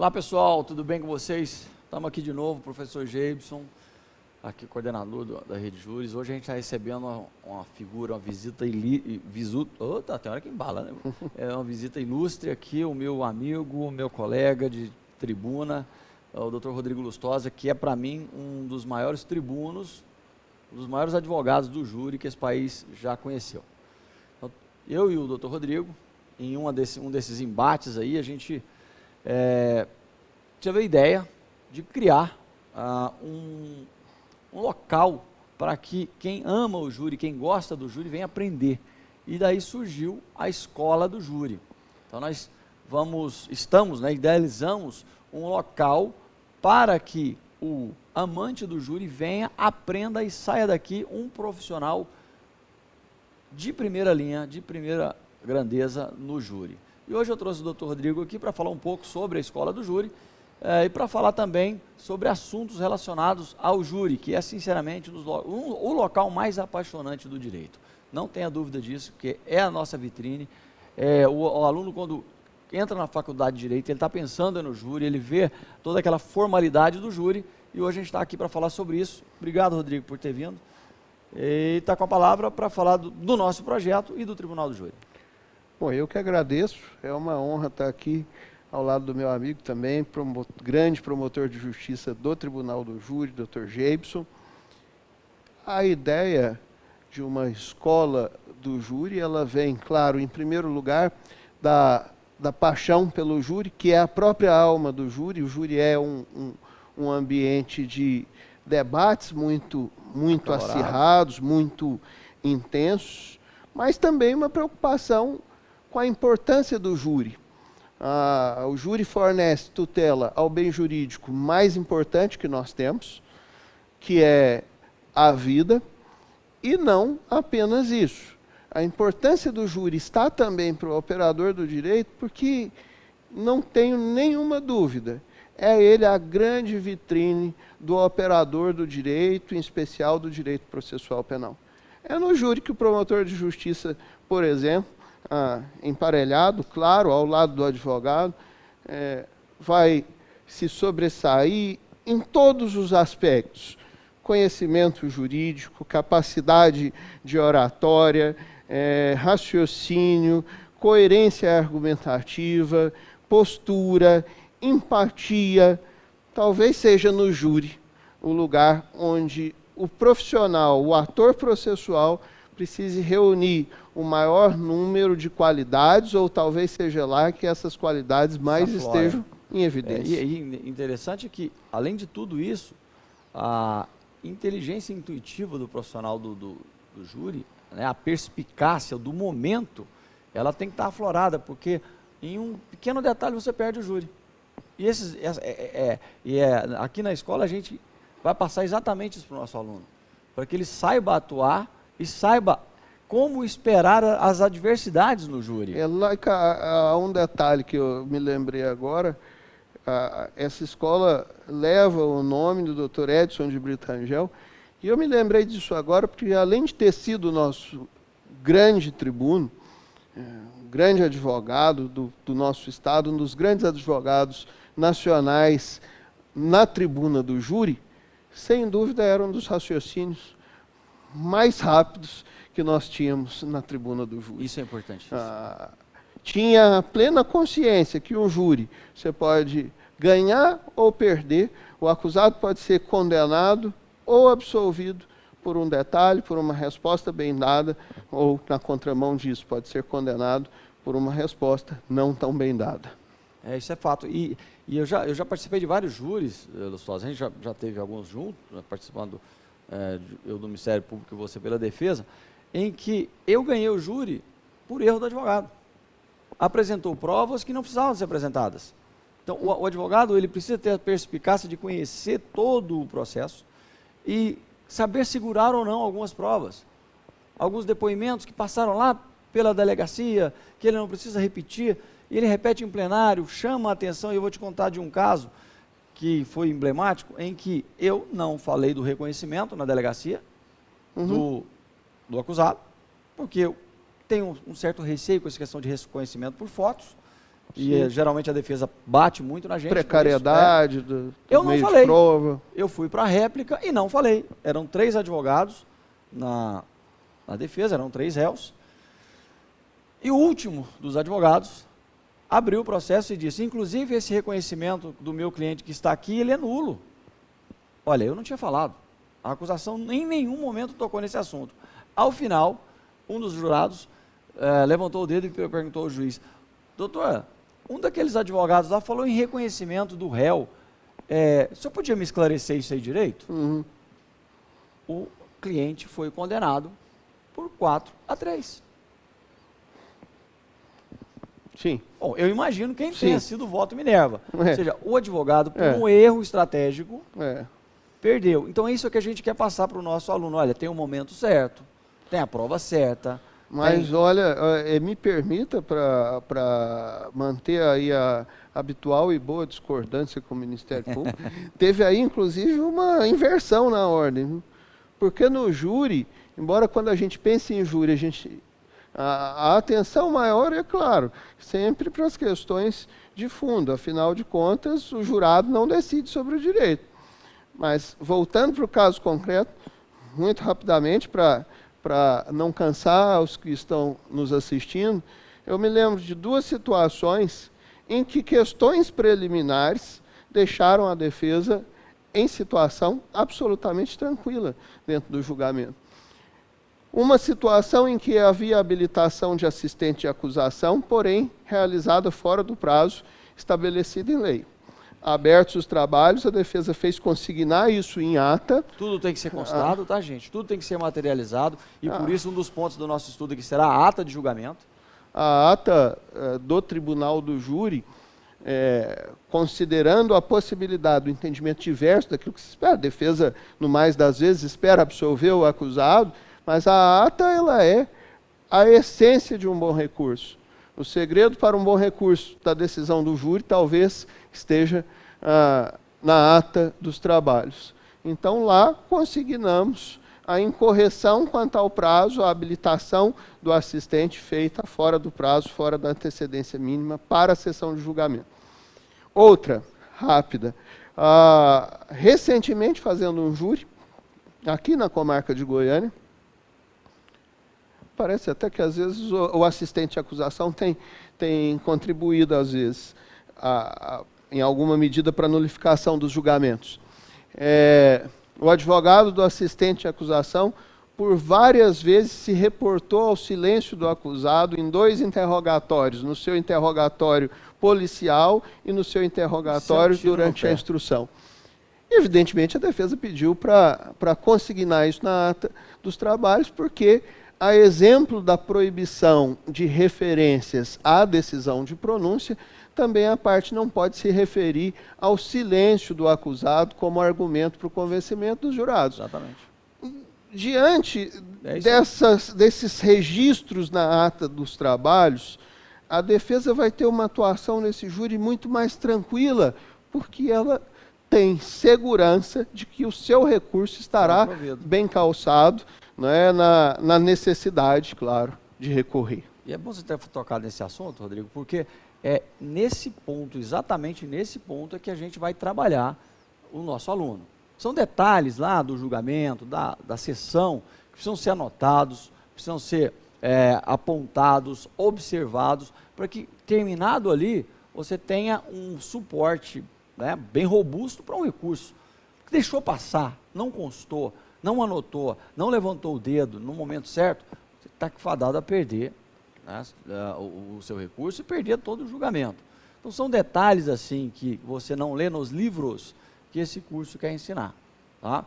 Olá pessoal, tudo bem com vocês? Estamos aqui de novo, professor Geibson, aqui coordenador da Rede Júris. Hoje a gente está recebendo uma figura, uma visita tem hora que embala, né? É uma visita ilustre aqui, o meu amigo, o meu colega de tribuna, o Dr. Rodrigo Lustosa, que é para mim um dos maiores tribunos, um dos maiores advogados do júri que esse país já conheceu. Então, eu e o Dr. Rodrigo, em um desses embates aí, a gente tive a ideia de criar um local para que quem ama o júri, quem gosta do júri, venha aprender. E daí surgiu a Escola do Júri. Então nós idealizamos um local para que o amante do júri venha, aprenda e saia daqui um profissional de primeira linha, de primeira grandeza no júri. E hoje eu trouxe o Dr. Rodrigo aqui para falar um pouco sobre a Escola do Júri e para falar também sobre assuntos relacionados ao júri, que é sinceramente o local mais apaixonante do direito. Não tenha dúvida disso, porque é a nossa vitrine. O aluno, quando entra na faculdade de Direito, ele está pensando no júri, ele vê toda aquela formalidade do júri, e hoje a gente está aqui para falar sobre isso. Obrigado, Rodrigo, por ter vindo. E está com a palavra para falar do nosso projeto e do Tribunal do Júri. Bom, eu que agradeço, é uma honra estar aqui ao lado do meu amigo também, grande promotor de justiça do Tribunal do Júri, Dr. Geibson. A ideia de uma escola do júri, ela vem, claro, em primeiro lugar, da paixão pelo júri, que é a própria alma do júri. O júri é um ambiente de debates muito acirrados, muito intensos, mas também uma preocupação com a importância do júri. O júri fornece tutela ao bem jurídico mais importante que nós temos, que é a vida, e não apenas isso. A importância do júri está também para o operador do direito, porque não tenho nenhuma dúvida, é ele a grande vitrine do operador do direito, em especial do direito processual penal. É no júri que o promotor de justiça, por exemplo, emparelhado, claro, ao lado do advogado, vai se sobressair em todos os aspectos: conhecimento jurídico, capacidade de oratória, raciocínio, coerência argumentativa, postura, empatia. Talvez seja no júri o lugar onde o profissional, o ator processual, precise reunir o maior número de qualidades, ou talvez seja lá que essas qualidades mais estejam em evidência. E interessante é que, além de tudo isso, a inteligência intuitiva do profissional do júri, né, a perspicácia do momento, ela tem que estar aflorada, porque em um pequeno detalhe você perde o júri. Aqui na escola a gente vai passar exatamente isso para o nosso aluno, para que ele saiba atuar e saiba como esperar as adversidades no júri. Há um detalhe que eu me lembrei agora. Essa escola leva o nome do Dr. Edson de Brito Rangel, e eu me lembrei disso agora porque, além de ter sido o nosso grande tribuno, grande advogado do nosso estado, um dos grandes advogados nacionais na tribuna do júri, sem dúvida era um dos raciocínios mais rápidos que nós tínhamos na tribuna do júri. Isso é importante. Tinha plena consciência que um júri você pode ganhar ou perder, o acusado pode ser condenado ou absolvido por um detalhe, por uma resposta bem dada, ou, na contramão disso, pode ser condenado por uma resposta não tão bem dada. Isso é fato. E eu já participei de vários júris, Lustosa. A gente já teve alguns juntos, participando, eu do Ministério Público e você pela defesa, em que eu ganhei o júri por erro do advogado. Apresentou provas que não precisavam ser apresentadas. Então, o advogado ele precisa ter a perspicácia de conhecer todo o processo e saber segurar ou não algumas provas. Alguns depoimentos que passaram lá pela delegacia, que ele não precisa repetir, e ele repete em plenário, chama a atenção. E eu vou te contar de um caso que foi emblemático, em que eu não falei do reconhecimento na delegacia do acusado, porque eu tenho um certo receio com essa questão de reconhecimento por fotos, E geralmente a defesa bate muito na gente. Precariedade isso, do eu meio não falei. de prova. Eu fui para a réplica e não falei. Eram 3 advogados na defesa, eram 3 réus. E o último dos advogados abriu o processo e disse, inclusive esse reconhecimento do meu cliente que está aqui, ele é nulo. Olha, eu não tinha falado. A acusação em nenhum momento tocou nesse assunto. Ao final, um dos jurados levantou o dedo e perguntou ao juiz, doutor, um daqueles advogados lá falou em reconhecimento do réu. O senhor podia me esclarecer isso aí direito? Uhum. O cliente foi condenado por 4-3. Sim. Bom, eu imagino quem tenha sido o voto Minerva. Ou seja, o advogado, por um erro estratégico, perdeu. Então, isso é que a gente quer passar para o nosso aluno. Olha, tem o momento certo, tem a prova certa. Mas, olha, me permita, para manter aí a habitual e boa discordância com o Ministério Público, teve aí, inclusive, uma inversão na ordem. Viu? Porque no júri, embora quando a gente pense em júri, a atenção maior é, claro, sempre para as questões de fundo. Afinal de contas, o jurado não decide sobre o direito. Mas, voltando para o caso concreto, muito rapidamente, para não cansar os que estão nos assistindo, eu me lembro de 2 situações em que questões preliminares deixaram a defesa em situação absolutamente tranquila dentro do julgamento. Uma situação em que havia habilitação de assistente de acusação, porém realizada fora do prazo estabelecido em lei. Abertos os trabalhos, a defesa fez consignar isso em ata. Tudo tem que ser constado, tá, gente? Tudo tem que ser materializado e por isso um dos pontos do nosso estudo aqui será a ata de julgamento. A ata do tribunal do júri, considerando a possibilidade do entendimento diverso daquilo que se espera, a defesa, no mais das vezes, espera absolver o acusado, mas a ata ela é a essência de um bom recurso. O segredo para um bom recurso da decisão do júri talvez esteja na ata dos trabalhos. Então, lá consignamos a incorreção quanto ao prazo, a habilitação do assistente feita fora do prazo, fora da antecedência mínima para a sessão de julgamento. Outra, rápida. Recentemente, fazendo um júri, aqui na comarca de Goiânia, parece até que às vezes o assistente de acusação tem contribuído, às vezes, em alguma medida para a nulificação dos julgamentos. O advogado do assistente de acusação, por várias vezes, se reportou ao silêncio do acusado em 2 interrogatórios, no seu interrogatório policial e no seu interrogatório durante a instrução. Evidentemente, a defesa pediu para consignar isso na ata dos trabalhos, porque, a exemplo da proibição de referências à decisão de pronúncia, também a parte não pode se referir ao silêncio do acusado como argumento para o convencimento dos jurados. Exatamente. Diante desses registros na ata dos trabalhos, a defesa vai ter uma atuação nesse júri muito mais tranquila, porque ela tem segurança de que o seu recurso estará bem calçado, na necessidade, claro, de recorrer. E é bom você ter tocado nesse assunto, Rodrigo, porque é nesse ponto, exatamente nesse ponto, é que a gente vai trabalhar o nosso aluno. São detalhes lá do julgamento, da sessão, que precisam ser anotados, precisam ser apontados, observados, para que, terminado ali, você tenha um suporte bem robusto para um recurso. Deixou passar, não constou, não anotou, não levantou o dedo no momento certo, você está fadado a perder o seu recurso e perder todo o julgamento. Então são detalhes assim que você não lê nos livros que esse curso quer ensinar. Tá?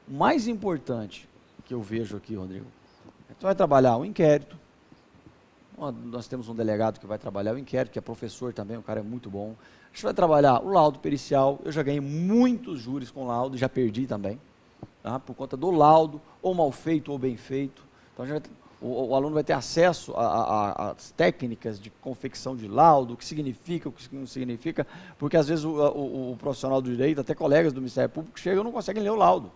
O mais importante que eu vejo aqui, Rodrigo, você vai trabalhar o inquérito. Nós temos um delegado que vai trabalhar o inquérito, que é professor também, o cara é muito bom. A gente vai trabalhar o laudo pericial. Eu já ganhei muitos júris com laudo, já perdi também, tá? Por conta do laudo, ou mal feito ou bem feito. Então o aluno vai ter acesso às técnicas de confecção de laudo, o que significa, o que não significa, porque às vezes o profissional do direito, até colegas do Ministério Público, chegam e não conseguem ler o laudo,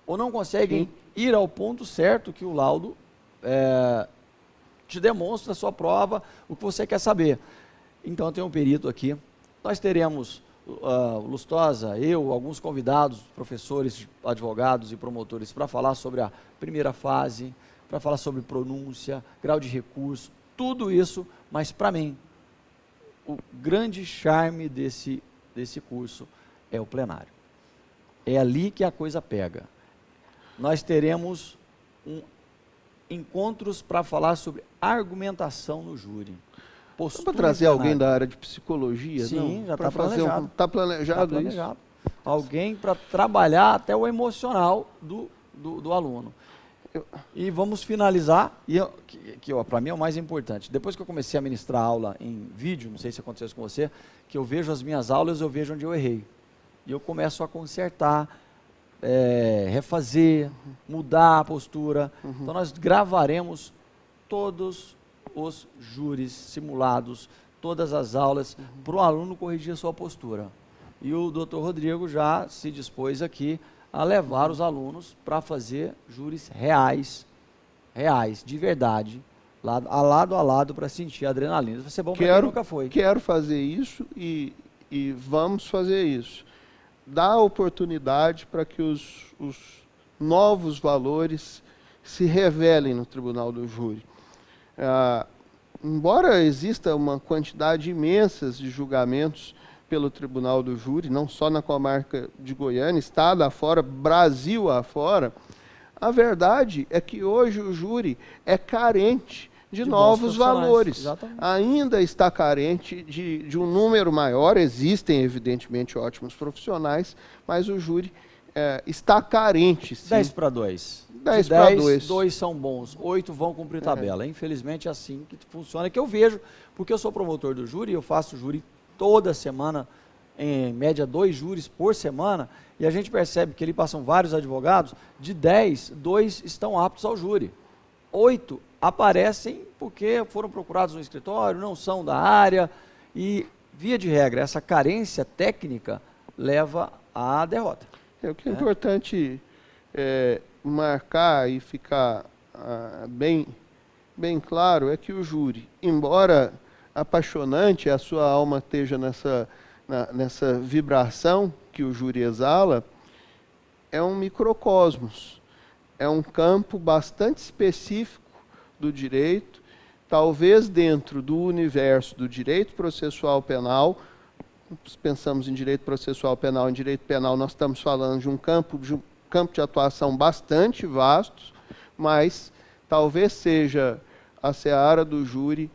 ou não conseguem ir ao ponto certo que o laudo te demonstra a sua prova, o que você quer saber. Então, tem um perito aqui. Nós teremos o Lustosa, eu, alguns convidados, professores, advogados e promotores, para falar sobre a primeira fase, para falar sobre pronúncia, grau de recurso, tudo isso, mas para mim, o grande charme desse curso é o plenário. É ali que a coisa pega. Nós teremos encontros para falar sobre argumentação no júri. Para trazer alguém da área de psicologia? Sim, não? Já está planejado. Está planejado isso? Alguém para trabalhar até o emocional do aluno. E vamos finalizar, que para mim é o mais importante. Depois que eu comecei a ministrar aula em vídeo, não sei se aconteceu isso com você, que eu vejo as minhas aulas, eu vejo onde eu errei. E eu começo a consertar, refazer, mudar a postura. Então nós gravaremos todos os júris simulados, todas as aulas, para o aluno corrigir a sua postura. E o Dr. Rodrigo já se dispôs aqui a levar os alunos para fazer júris reais, de verdade, lado a lado, para sentir a adrenalina. Vai ser bom para quem nunca foi. Quero fazer isso e vamos fazer isso. Dá oportunidade para que os novos valores se revelem no tribunal do júri. Embora exista uma quantidade imensa de julgamentos pelo tribunal do júri, não só na comarca de Goiânia, estado afora, Brasil afora, a verdade é que hoje o júri é carente de novos valores. Exatamente. Ainda está carente de um número maior, existem evidentemente ótimos profissionais, mas o júri está carente. Sim. 10 para 2. 10 para 2. 2 são bons, 8 vão cumprir tabela. Infelizmente é assim que funciona, que eu vejo, porque eu sou promotor do júri, eu faço júri toda semana, em média 2 júris por semana, e a gente percebe que ali passam vários advogados, de 10, 2 estão aptos ao júri. 8 aparecem porque foram procurados no escritório, não são da área, e via de regra, essa carência técnica leva à derrota. O que é importante marcar e ficar bem claro é que o júri, embora apaixonante, a sua alma esteja nessa vibração que o júri exala, é um microcosmos, é um campo bastante específico do direito, talvez dentro do universo do direito processual penal. Se pensamos em direito processual penal, em direito penal, nós estamos falando de um campo de atuação bastante vasto, mas talvez seja a seara do júri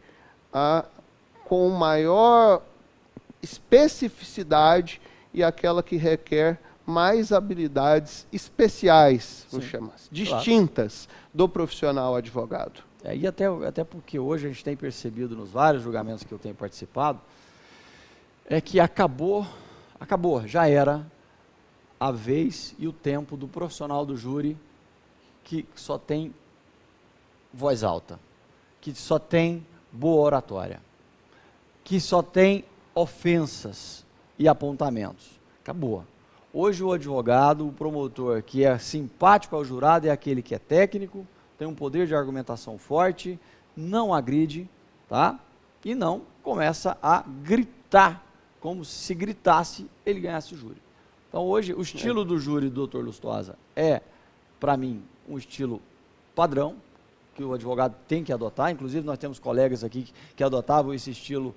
com maior especificidade e aquela que requer mais habilidades especiais, vou chamar assim, distintas do profissional advogado. E até porque hoje a gente tem percebido nos vários julgamentos que eu tenho participado, é que acabou, já era a vez e o tempo do profissional do júri que só tem voz alta, que só tem boa oratória, que só tem ofensas e apontamentos. Acabou. Hoje o advogado, o promotor que é simpático ao jurado é aquele que é técnico, tem um poder de argumentação forte, não agride, tá? E não começa a gritar, como se gritasse ele ganhasse o júri. Então hoje o estilo do júri do Dr. Lustosa é, para mim, um estilo padrão, que o advogado tem que adotar. Inclusive nós temos colegas aqui que adotavam esse estilo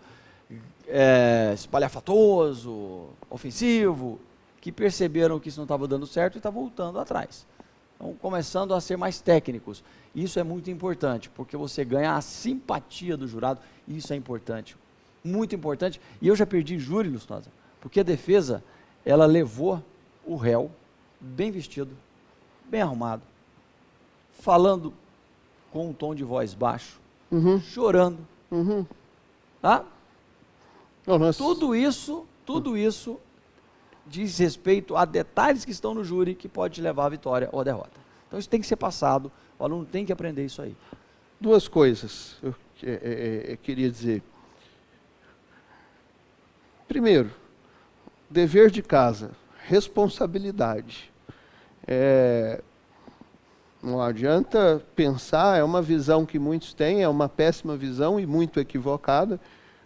espalhafatoso, ofensivo, que perceberam que isso não estava dando certo e estavam voltando atrás. Então, começando a ser mais técnicos. Isso é muito importante, porque você ganha a simpatia do jurado, e isso é importante, muito importante. E eu já perdi júri, Lustosa, porque a defesa, ela levou o réu bem vestido, bem arrumado, falando com um tom de voz baixo, chorando, tá? Tudo isso diz respeito a detalhes que estão no júri que pode te levar à vitória ou à derrota. Então isso tem que ser passado, o aluno tem que aprender isso aí. Duas coisas eu queria dizer. Primeiro, dever de casa, responsabilidade. Não adianta pensar, é uma visão que muitos têm, é uma péssima visão e muito equivocada.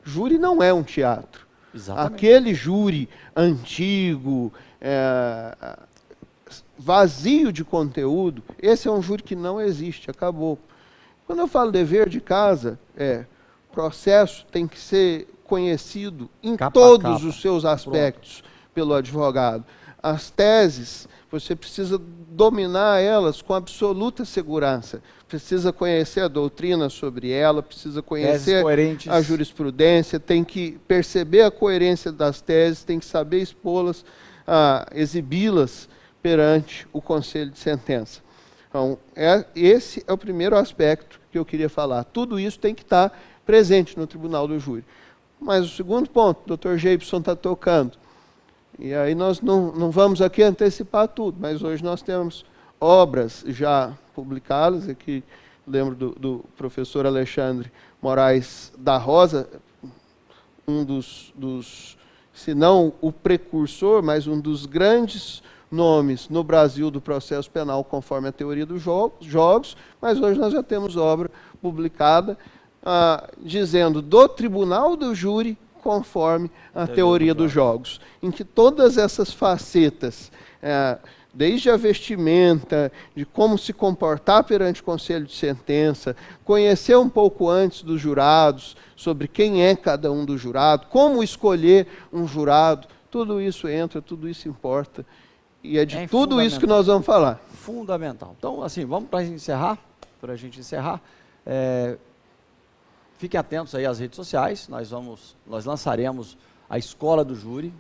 Júri não é um teatro. Exatamente. Aquele júri antigo, vazio de conteúdo, esse é um júri que não existe, acabou. Quando eu falo dever de casa, processo tem que ser conhecido em Capa a todos capa. os seus aspectos pelo advogado. As teses, você precisa dominar elas com absoluta segurança. Precisa conhecer a doutrina sobre ela, precisa conhecer a jurisprudência, tem que perceber a coerência das teses, tem que saber expô-las, exibi-las perante o conselho de sentença. Então, esse é o primeiro aspecto que eu queria falar. Tudo isso tem que estar presente no tribunal do júri. Mas o segundo ponto, o Dr. Geibson está tocando, e aí nós não vamos aqui antecipar tudo, mas hoje nós temos obras já publicadas, aqui lembro do professor Alexandre Moraes da Rosa, um dos, se não o precursor, mas um dos grandes nomes no Brasil do processo penal conforme a teoria dos jogos, mas hoje nós já temos obra publicada dizendo do tribunal do júri conforme a teoria dos jogos, em que todas essas facetas, desde a vestimenta, de como se comportar perante o conselho de sentença, conhecer um pouco antes dos jurados, sobre quem é cada um dos jurados, como escolher um jurado, tudo isso entra, tudo isso importa, e é de tudo isso que nós vamos falar. Fundamental. Então, assim, vamos para a gente encerrar. Fiquem atentos aí às redes sociais, nós lançaremos a Escola do Júri,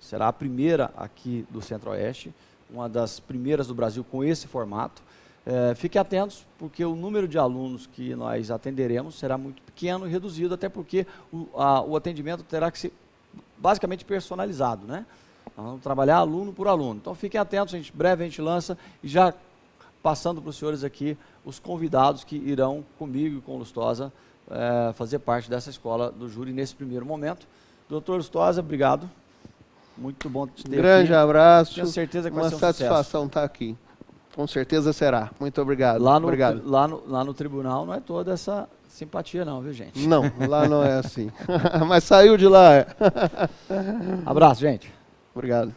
será a primeira aqui do Centro-Oeste, uma das primeiras do Brasil com esse formato. Fiquem atentos, porque o número de alunos que nós atenderemos será muito pequeno e reduzido, até porque o atendimento terá que ser basicamente personalizado, né? Nós vamos trabalhar aluno por aluno. Então fiquem atentos, breve a gente lança, e já passando para os senhores aqui os convidados que irão comigo e com o Lustosa fazer parte dessa escola do júri nesse primeiro momento. Doutor Lustosa, obrigado. Muito bom te ter aqui. Grande abraço. Tenho certeza que vai ser um satisfação estar aqui. Com certeza será. Muito obrigado. Obrigado. Lá no tribunal não é toda essa simpatia não, viu, gente? Não, lá não é assim. Mas saiu de lá. Abraço, gente. Obrigado.